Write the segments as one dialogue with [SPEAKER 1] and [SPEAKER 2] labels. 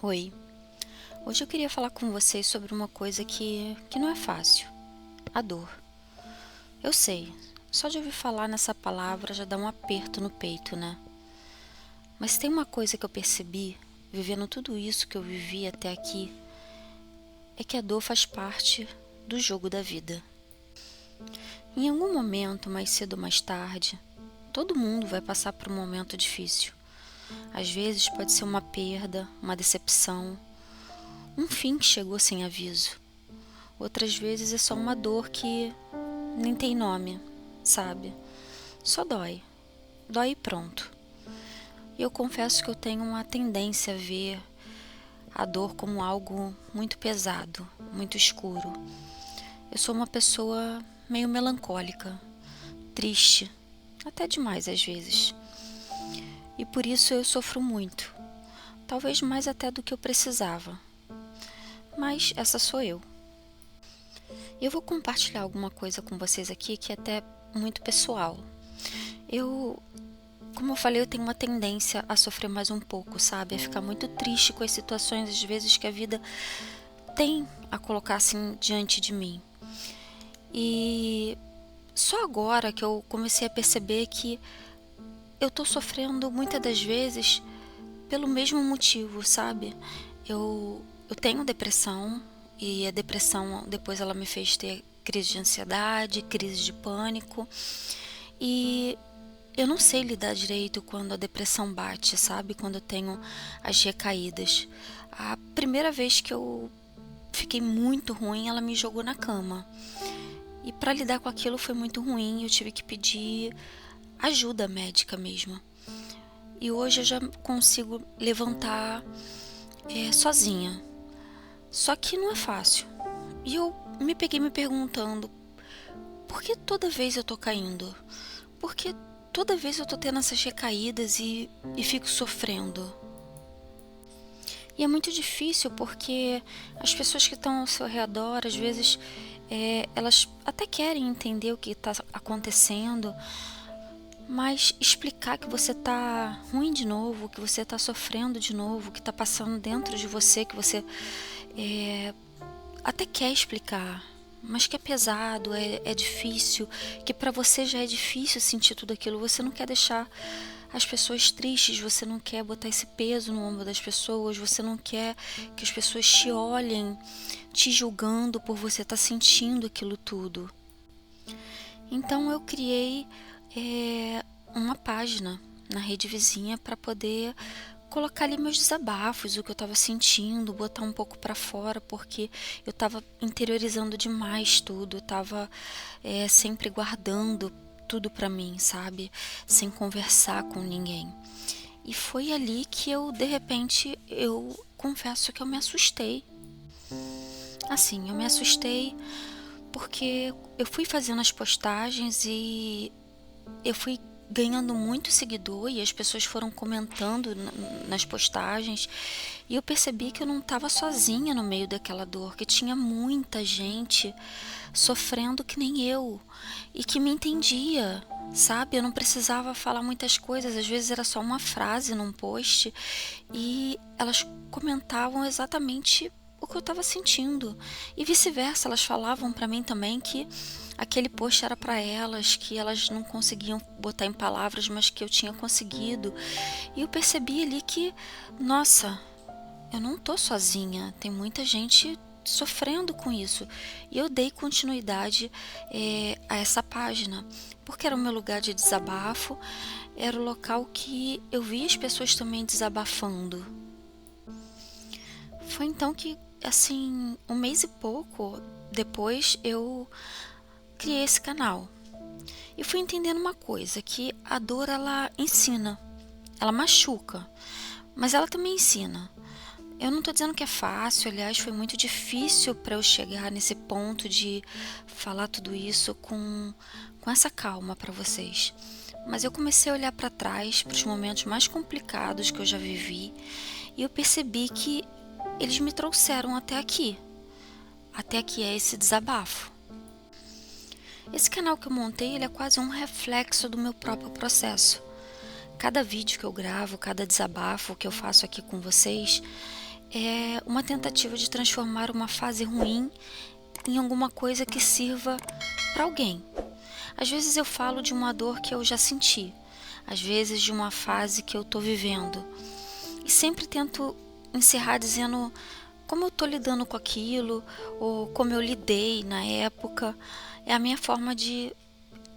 [SPEAKER 1] Oi, hoje eu queria falar com vocês sobre uma coisa que não é fácil, a dor. Eu sei, só de ouvir falar nessa palavra já dá um aperto no peito, né? Mas tem uma coisa que eu percebi, vivendo tudo isso que eu vivi até aqui, é que a dor faz parte do jogo da vida. Em algum momento, mais cedo ou mais tarde, todo mundo vai passar por um momento difícil. Às vezes pode ser uma perda, uma decepção, um fim que chegou sem aviso. Outras vezes é só uma dor que nem tem nome, sabe? Só dói. Dói e pronto. E eu confesso que eu tenho uma tendência a ver a dor como algo muito pesado, muito escuro. Eu sou uma pessoa meio melancólica, triste, até demais às vezes. E por isso eu sofro muito. Talvez mais até do que eu precisava. Mas essa sou eu. Eu vou compartilhar alguma coisa com vocês aqui que é até muito pessoal. Eu Como eu falei, eu tenho uma tendência a sofrer mais um pouco, sabe? A ficar muito triste com as situações, às vezes, que a vida tem a colocar assim diante de mim. E só agora que eu comecei a perceber que eu tô sofrendo muitas das vezes pelo mesmo motivo, sabe? Eu tenho depressão e a depressão depois ela me fez ter crise de ansiedade, crise de pânico e eu não sei lidar direito quando a depressão bate, sabe? Quando eu tenho as recaídas. A primeira vez que eu fiquei muito ruim, ela me jogou na cama. E para lidar com aquilo foi muito ruim, eu tive que pedir ajuda médica mesmo. E hoje eu já consigo levantar sozinha. Só que não é fácil. E eu me peguei me perguntando, por que toda vez eu tô caindo? Por que toda vez eu tô tendo essas recaídas e fico sofrendo? E é muito difícil porque as pessoas que estão ao seu redor, às vezes, elas até querem entender o que está acontecendo, mas explicar que você tá ruim de novo, que você tá sofrendo de novo, que tá passando dentro de você, que você é, até quer explicar, mas que é pesado, é difícil, que para você já é difícil sentir tudo aquilo, você não quer deixar as pessoas tristes, você não quer botar esse peso no ombro das pessoas, você não quer que as pessoas te olhem, te julgando por você estar sentindo aquilo tudo. Então eu criei uma página na rede vizinha para poder colocar ali meus desabafos, o que eu estava sentindo, botar um pouco para fora, porque eu estava interiorizando demais tudo, eu estava sempre guardando tudo para mim, sabe? Sem conversar com ninguém. E foi ali que eu, de repente, eu confesso que eu me assustei. Assim, eu me assustei porque eu fui fazendo as postagens e eu fui ganhando muito seguidor e as pessoas foram comentando nas postagens e eu percebi que eu não estava sozinha no meio daquela dor, que tinha muita gente sofrendo que nem eu e que me entendia, sabe? Eu não precisava falar muitas coisas, às vezes era só uma frase num post e elas comentavam exatamente o que eu estava sentindo e vice-versa, elas falavam para mim também que aquele post era para elas, que elas não conseguiam botar em palavras, mas que eu tinha conseguido. E eu percebi ali que, nossa, eu não tô sozinha, tem muita gente sofrendo com isso. E eu dei continuidade a essa página, porque era o meu lugar de desabafo, era o local que eu via as pessoas também desabafando. Foi então que, assim, um mês e pouco depois eu criei esse canal. E fui entendendo uma coisa, que a dor ela ensina, ela machuca, mas ela também ensina. Eu não estou dizendo que é fácil, aliás, foi muito difícil para eu chegar nesse ponto de falar tudo isso com essa calma para vocês. Mas eu comecei a olhar para trás, para os momentos mais complicados que eu já vivi, e eu percebi que eles me trouxeram até aqui. Até aqui é esse desabafo. Esse canal que eu montei, ele é quase um reflexo do meu próprio processo. Cada vídeo que eu gravo, cada desabafo que eu faço aqui com vocês, é uma tentativa de transformar uma fase ruim em alguma coisa que sirva para alguém. Às vezes eu falo de uma dor que eu já senti, às vezes de uma fase que eu estou vivendo. E sempre tento encerrar dizendo como eu estou lidando com aquilo, ou como eu lidei na época. É a minha forma de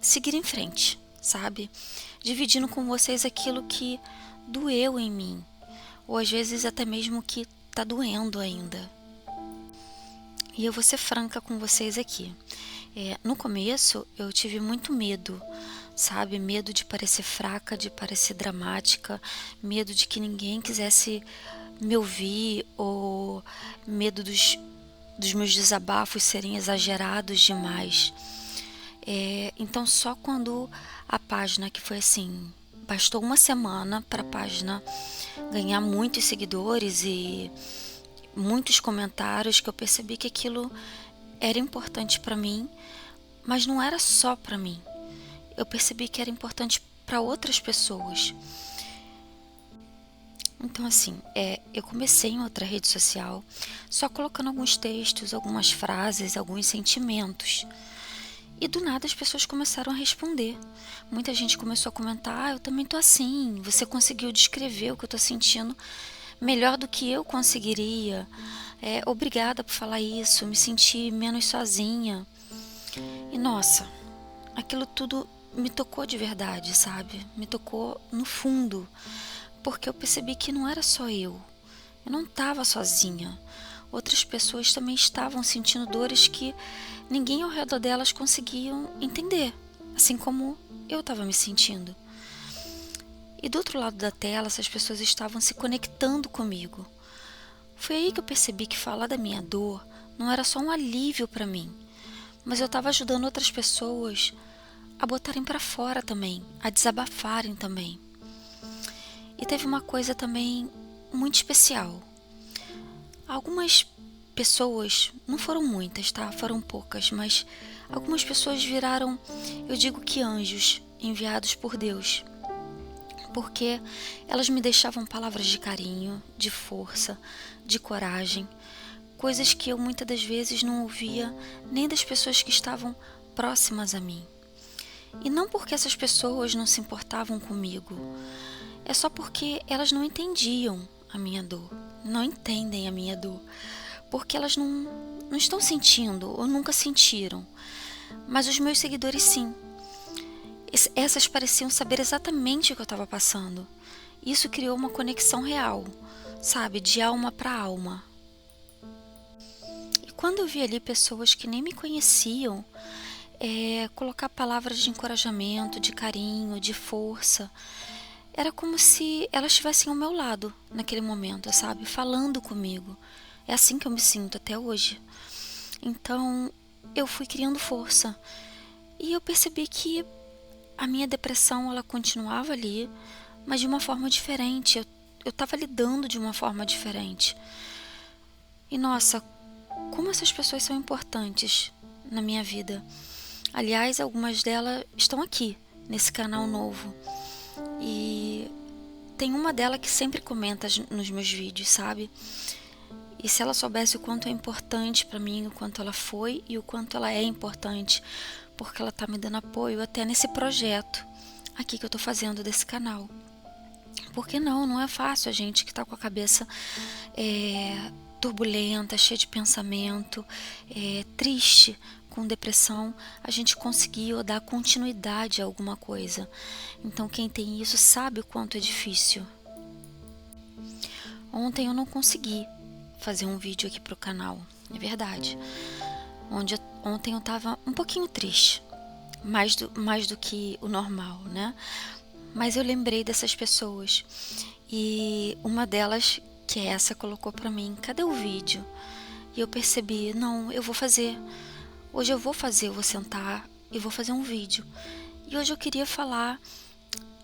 [SPEAKER 1] seguir em frente, sabe? Dividindo com vocês aquilo que doeu em mim, ou às vezes até mesmo que tá doendo ainda. E eu vou ser franca com vocês aqui. No começo eu tive muito medo, sabe? Medo de parecer fraca, de parecer dramática, medo de que ninguém quisesse me ouvir, ou medo dos meus desabafos serem exagerados demais. Então só quando a página, que foi assim, bastou uma semana para a página ganhar muitos seguidores e muitos comentários, que eu percebi que aquilo era importante para mim, mas não era só para mim. Eu percebi que era importante para outras pessoas. Então assim, eu comecei em outra rede social só colocando alguns textos, algumas frases, alguns sentimentos. E do nada as pessoas começaram a responder. Muita gente começou a comentar: eu também tô assim, você conseguiu descrever o que eu tô sentindo melhor do que eu conseguiria. Obrigada por falar isso, me senti menos sozinha. E nossa, aquilo tudo me tocou de verdade, sabe? Me tocou no fundo, porque eu percebi que não era só eu. Eu não estava sozinha. Outras pessoas também estavam sentindo dores que ninguém ao redor delas conseguiam entender, assim como eu estava me sentindo. E do outro lado da tela, essas pessoas estavam se conectando comigo. Foi aí que eu percebi que falar da minha dor não era só um alívio para mim, mas eu estava ajudando outras pessoas a botarem para fora também, a desabafarem também. E teve uma coisa também muito especial. Algumas pessoas, não foram muitas, tá? Foram poucas, mas algumas pessoas viraram, eu digo que anjos enviados por Deus, porque elas me deixavam palavras de carinho, de força, de coragem, coisas que eu muitas das vezes não ouvia nem das pessoas que estavam próximas a mim. E não porque essas pessoas não se importavam comigo, é só porque elas não entendiam a minha dor, não entendem a minha dor, porque elas não estão sentindo ou nunca sentiram. Mas os meus seguidores sim. Essas pareciam saber exatamente o que eu estava passando. Isso criou uma conexão real, sabe, de alma para alma. E quando eu vi ali pessoas que nem me conheciam, colocar palavras de encorajamento, de carinho, de força, era como se elas estivessem ao meu lado naquele momento, sabe, falando comigo. É assim que eu me sinto até hoje. Então eu fui criando força e eu percebi que a minha depressão, ela continuava ali, mas de uma forma diferente. Eu estava lidando de uma forma diferente. E nossa, como essas pessoas são importantes na minha vida. Aliás, algumas delas estão aqui, nesse canal novo. E tem uma delas que sempre comenta nos meus vídeos, sabe? E se ela soubesse o quanto é importante para mim, o quanto ela foi e o quanto ela é importante, porque ela tá me dando apoio até nesse projeto aqui que eu tô fazendo desse canal. Porque não é fácil a gente que tá com a cabeça turbulenta, cheia de pensamento, triste, com depressão, a gente conseguir dar continuidade a alguma coisa. Então quem tem isso sabe o quanto é difícil. Ontem eu não consegui fazer um vídeo aqui pro canal, é verdade. Ontem eu tava um pouquinho triste, mais do que o normal, né? Mas eu lembrei dessas pessoas e uma delas, que é essa, colocou pra mim: cadê o vídeo? E eu percebi: não, eu vou fazer. Hoje eu vou sentar e vou fazer um vídeo. E hoje eu queria falar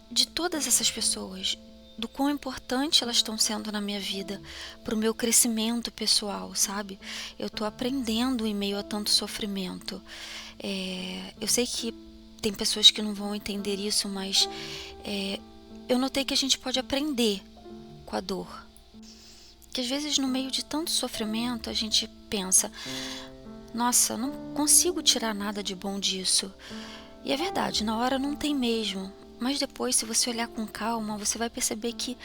[SPEAKER 1] de todas essas pessoas, do quão importante elas estão sendo na minha vida, pro meu crescimento pessoal, sabe? Eu tô aprendendo em meio a tanto sofrimento. Eu sei que tem pessoas que não vão entender isso, mas eu notei que a gente pode aprender com a dor. que às vezes no meio de tanto sofrimento a gente pensa, nossa, não consigo tirar nada de bom disso. E é verdade, na hora não tem mesmo, mas depois, se você olhar com calma, você vai perceber que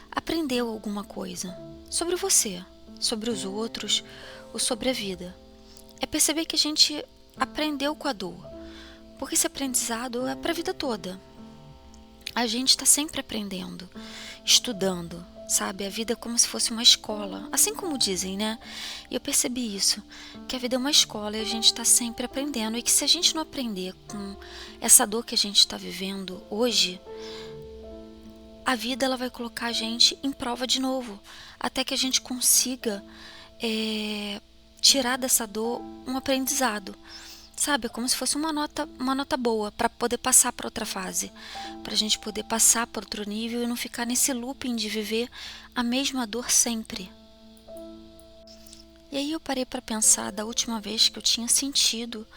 [SPEAKER 1] aprendeu alguma coisa sobre você, sobre os outros ou sobre a vida. É perceber que a gente aprendeu com a dor, porque esse aprendizado é para a vida toda. A gente está sempre aprendendo, estudando, sabe? A vida é como se fosse uma escola, assim como dizem, né? E eu percebi isso, que a vida é uma escola e a gente está sempre aprendendo. E que se a gente não aprender com essa dor que a gente está vivendo hoje, a vida ela vai colocar a gente em prova de novo, até que a gente consiga tirar dessa dor um aprendizado. Sabe, é como se fosse uma nota boa para poder passar para outra fase, para a gente poder passar para outro nível e não ficar nesse looping de viver a mesma dor sempre. E aí eu parei para pensar da última vez que eu tinha sentido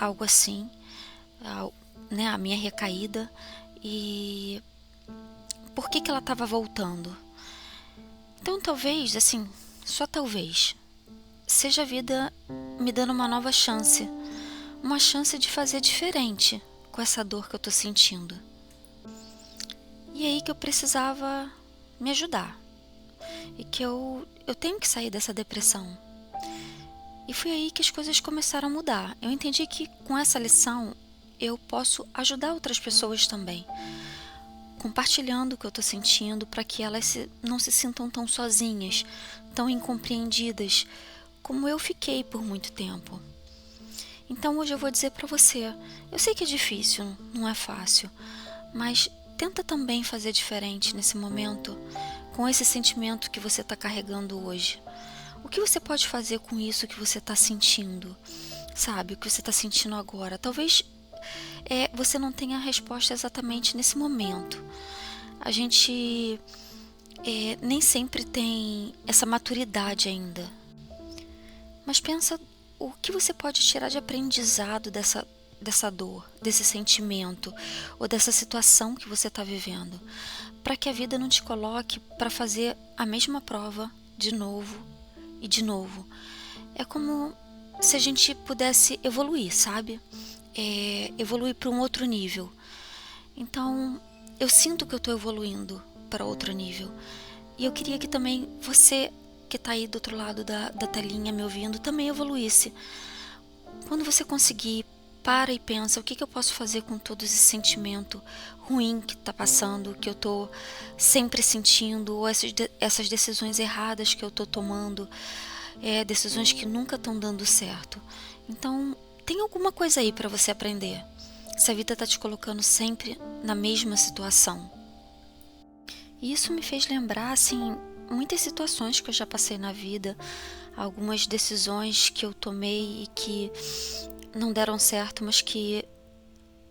[SPEAKER 1] algo assim, né, a minha recaída, e por que ela estava voltando. Então talvez, assim, só talvez, seja a vida me dando uma nova chance, uma chance de fazer diferente com essa dor que eu tô sentindo. E aí que eu precisava me ajudar, e que eu tenho que sair dessa depressão. E foi aí que as coisas começaram a mudar. Eu entendi que com essa lição eu posso ajudar outras pessoas também, compartilhando o que eu tô sentindo para que elas não se sintam tão sozinhas, tão incompreendidas, como eu fiquei por muito tempo. Então hoje eu vou dizer para você, eu sei que é difícil, não é fácil, mas tenta também fazer diferente nesse momento, com esse sentimento que você está carregando hoje. O que você pode fazer com isso que você está sentindo? Sabe, o que você está sentindo agora? Talvez você não tenha a resposta exatamente nesse momento. A gente nem sempre tem essa maturidade ainda. Mas pensa o que você pode tirar de aprendizado dessa dor, desse sentimento ou dessa situação que você está vivendo, para que a vida não te coloque para fazer a mesma prova de novo e de novo. É como se a gente pudesse evoluir, sabe? Evoluir para um outro nível. Então, eu sinto que eu estou evoluindo para outro nível. E eu queria que também você que está aí do outro lado da telinha me ouvindo também evoluísse. Quando você conseguir, para e pensa, o que eu posso fazer com todo esse sentimento ruim que está passando, que eu estou sempre sentindo, ou essas decisões erradas que eu estou tomando, decisões que nunca estão dando certo. Então, tem alguma coisa aí para você aprender, se a vida está te colocando sempre na mesma situação. E isso me fez lembrar, assim, muitas situações que eu já passei na vida, algumas decisões que eu tomei e que não deram certo, mas que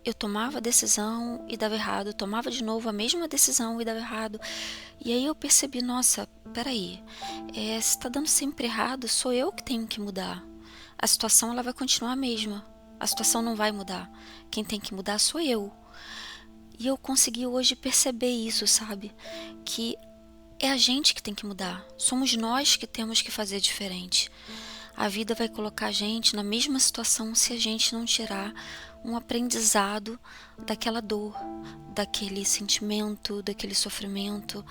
[SPEAKER 1] eu tomava a decisão e dava errado, tomava de novo a mesma decisão e dava errado. E aí eu percebi, nossa, peraí, se está dando sempre errado, sou eu que tenho que mudar. A situação ela vai continuar a mesma, a situação não vai mudar. Quem tem que mudar sou eu. E eu consegui hoje perceber isso, sabe? Que é a gente que tem que mudar. Somos nós que temos que fazer diferente. A vida vai colocar a gente na mesma situação se a gente não tirar um aprendizado daquela dor, daquele sentimento, daquele sofrimento,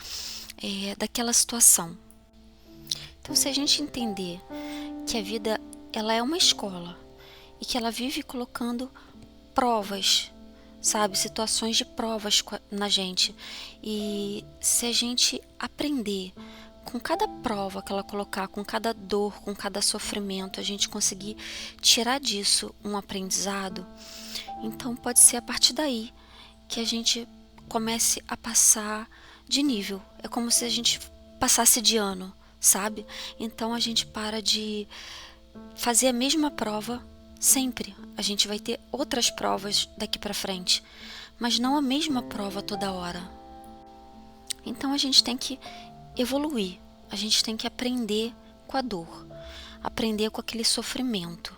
[SPEAKER 1] daquela situação. Então, se a gente entender que a vida ela é uma escola e que ela vive colocando provas, sabe, situações de provas na gente, e se a gente aprender com cada prova que ela colocar, com cada dor, com cada sofrimento, a gente conseguir tirar disso um aprendizado, então pode ser a partir daí que a gente comece a passar de nível. É como se a gente passasse de ano, sabe? Então a gente para de fazer a mesma prova sempre. A gente vai ter outras provas daqui para frente, mas não a mesma prova toda hora. Então a gente tem que evoluir, a gente tem que aprender com a dor, aprender com aquele sofrimento.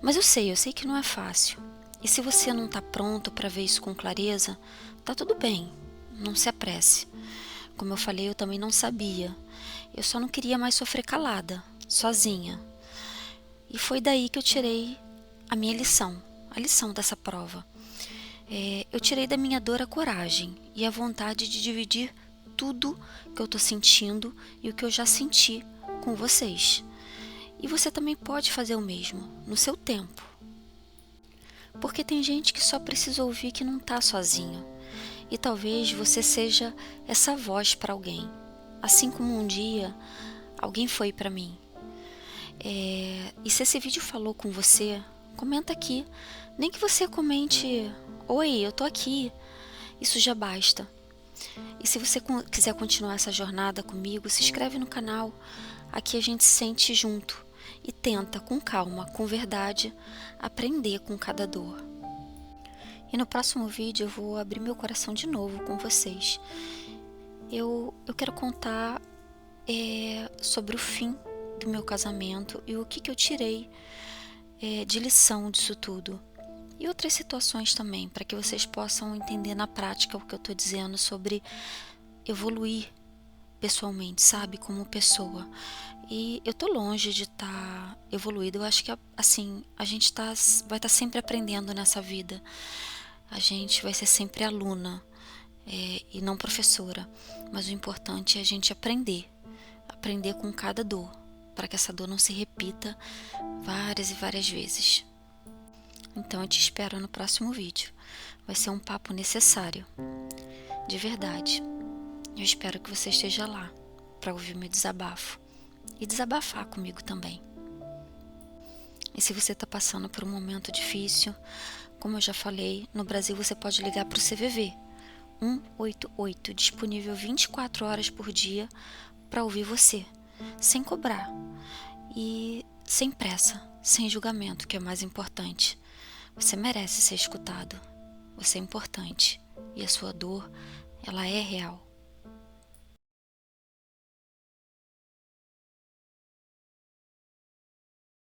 [SPEAKER 1] Mas eu sei que não é fácil. E se você não está pronto para ver isso com clareza, tá tudo bem, não se apresse. Como eu falei, eu também não sabia. Eu só não queria mais sofrer calada, sozinha. E foi daí que eu tirei a minha lição, a lição dessa prova. Eu tirei da minha dor a coragem e a vontade de dividir tudo que eu tô sentindo e o que eu já senti com vocês. E você também pode fazer o mesmo, no seu tempo. Porque tem gente que só precisa ouvir que não tá sozinho. E talvez você seja essa voz para alguém. Assim como um dia alguém foi para mim. E se esse vídeo falou com você, comenta aqui. Nem que você comente: oi, eu tô aqui. Isso já basta. E se você quiser continuar essa jornada comigo, se inscreve no canal. Aqui a gente se sente junto e tenta, com calma, com verdade, aprender com cada dor. E no próximo vídeo eu vou abrir meu coração de novo com vocês. Eu quero contar sobre o fim do meu casamento e o que eu tirei de lição disso tudo. E outras situações também, para que vocês possam entender na prática o que eu estou dizendo sobre evoluir pessoalmente, sabe? Como pessoa. E eu tô longe de estar evoluída. Eu acho que, assim, a gente vai estar sempre aprendendo nessa vida. A gente vai ser sempre aluna e não professora. Mas o importante é a gente aprender. Aprender com cada dor, para que essa dor não se repita várias e várias vezes. Então eu te espero no próximo vídeo. Vai ser um papo necessário. De verdade. Eu espero que você esteja lá para ouvir meu desabafo e desabafar comigo também. E se você está passando por um momento difícil, como eu já falei, no Brasil você pode ligar para o CVV 188, disponível 24 horas por dia para ouvir você, sem cobrar e sem pressa, sem julgamento, que é o mais importante. Você merece ser escutado, você é importante e a sua dor, ela é real.